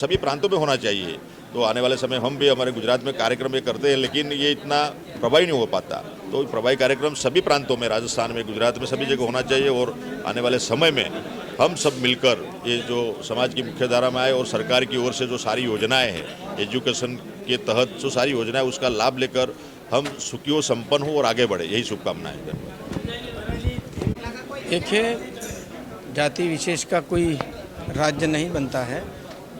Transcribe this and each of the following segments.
सभी प्रांतों में होना चाहिए। तो आने वाले समय हम भी हमारे गुजरात में कार्यक्रम ये करते हैं, लेकिन ये इतना प्रभावी नहीं हो पाता। तो प्रभावी कार्यक्रम सभी प्रांतों में, राजस्थान में, गुजरात में, सभी जगह होना चाहिए। और आने वाले समय में हम सब मिलकर ये जो समाज की मुख्य धारा में आए और सरकार की ओर से जो सारी योजनाएं हैं, एजुकेशन के तहत जो सारी योजनाएं, उसका लाभ लेकर हम सुखी हो, संपन्न हो और आगे बढ़े, यही शुभकामनाएं। देखिए, जाति विशेष का कोई राज्य नहीं बनता है।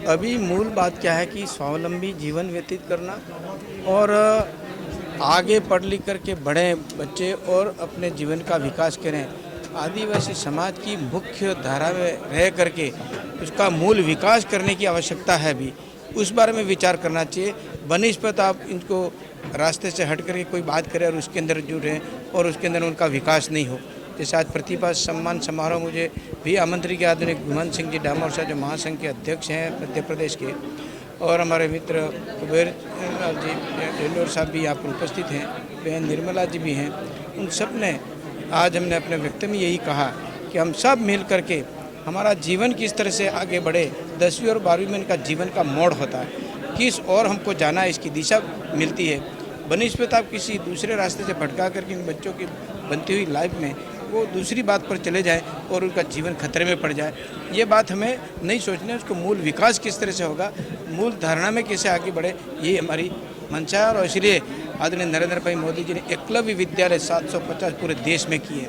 अभी मूल बात क्या है कि स्वावलंबी जीवन व्यतीत करना और आगे पढ़ लिख करके बढ़े बच्चे और अपने जीवन का विकास करें। आदिवासी समाज की मुख्य धारा में रह करके उसका मूल विकास करने की आवश्यकता है भी, उस बारे में विचार करना चाहिए। बनिस्पत आप इनको रास्ते से हट करके कोई बात करें और उसके अंदर जुड़े और उसके अंदर उनका विकास नहीं हो। जैसे आज प्रतिभा सम्मान समारोह मुझे भी आमंत्रित किया आदरणीय गुमान सिंह जी डामोर साहब, जो महासंघ के अध्यक्ष हैं मध्य प्रदेश के, और हमारे मित्र कुबेर लाल जी डेंडोर साहब भी यहाँ पर उपस्थित हैं, बहन निर्मला जी भी हैं। उन सब ने आज हमने अपने वक्तव्य में यही कहा कि हम सब मिल करके हमारा जीवन किस तरह से आगे बढ़े। 10वीं और 12वीं में इनका जीवन का मोड़ होता है, किस और हमको जाना है, इसकी दिशा मिलती है। बनिस्पत आप किसी दूसरे रास्ते से भटका करके इन बच्चों की बनती हुई लाइफ में वो दूसरी बात पर चले जाए और उनका जीवन खतरे में पड़ जाए, ये बात हमें नहीं सोचनी है। उसको मूल विकास किस तरह से होगा, मूल धारणा में कैसे आगे बढ़े, ये हमारी मंशा है। और इसलिए आदरणीय नरेंद्र भाई मोदी जी ने एकलव्य विद्यालय 750 पूरे देश में किए।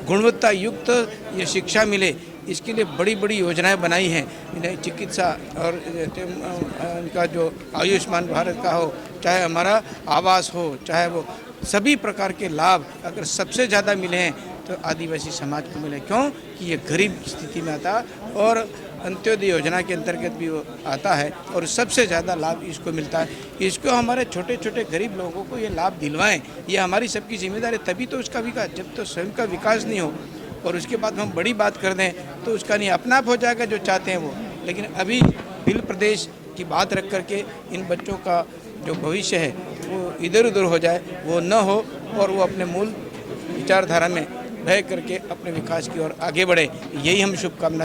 गुणवत्ता युक्त ये शिक्षा मिले, इसके लिए बड़ी बड़ी योजनाएं बनाई हैं। इन्हें चिकित्सा और इनका जो आयुष्मान भारत का हो, चाहे हमारा आवास हो, चाहे वो सभी प्रकार के लाभ अगर सबसे ज़्यादा मिले हैं तो आदिवासी समाज को मिले। क्यों कि ये गरीब स्थिति में आता है और अंत्योदय योजना के अंतर्गत भी वो आता है और सबसे ज़्यादा लाभ इसको मिलता है। इसको हमारे छोटे छोटे गरीब लोगों को ये लाभ दिलवाएं, ये हमारी सबकी जिम्मेदारी। तभी तो उसका विकास, जब तो स्वयं का विकास नहीं हो और उसके बाद हम बड़ी बात कर दें तो उसका नहीं अपना आप हो जाएगा जो चाहते हैं वो। लेकिन अभी बिल प्रदेश की बात रख करके इन बच्चों का जो भविष्य है वो इधर उधर हो जाए, वो न हो और वो अपने मूल विचारधारा में रह करके अपने विकास की ओर आगे बढ़े, यही हम शुभकामना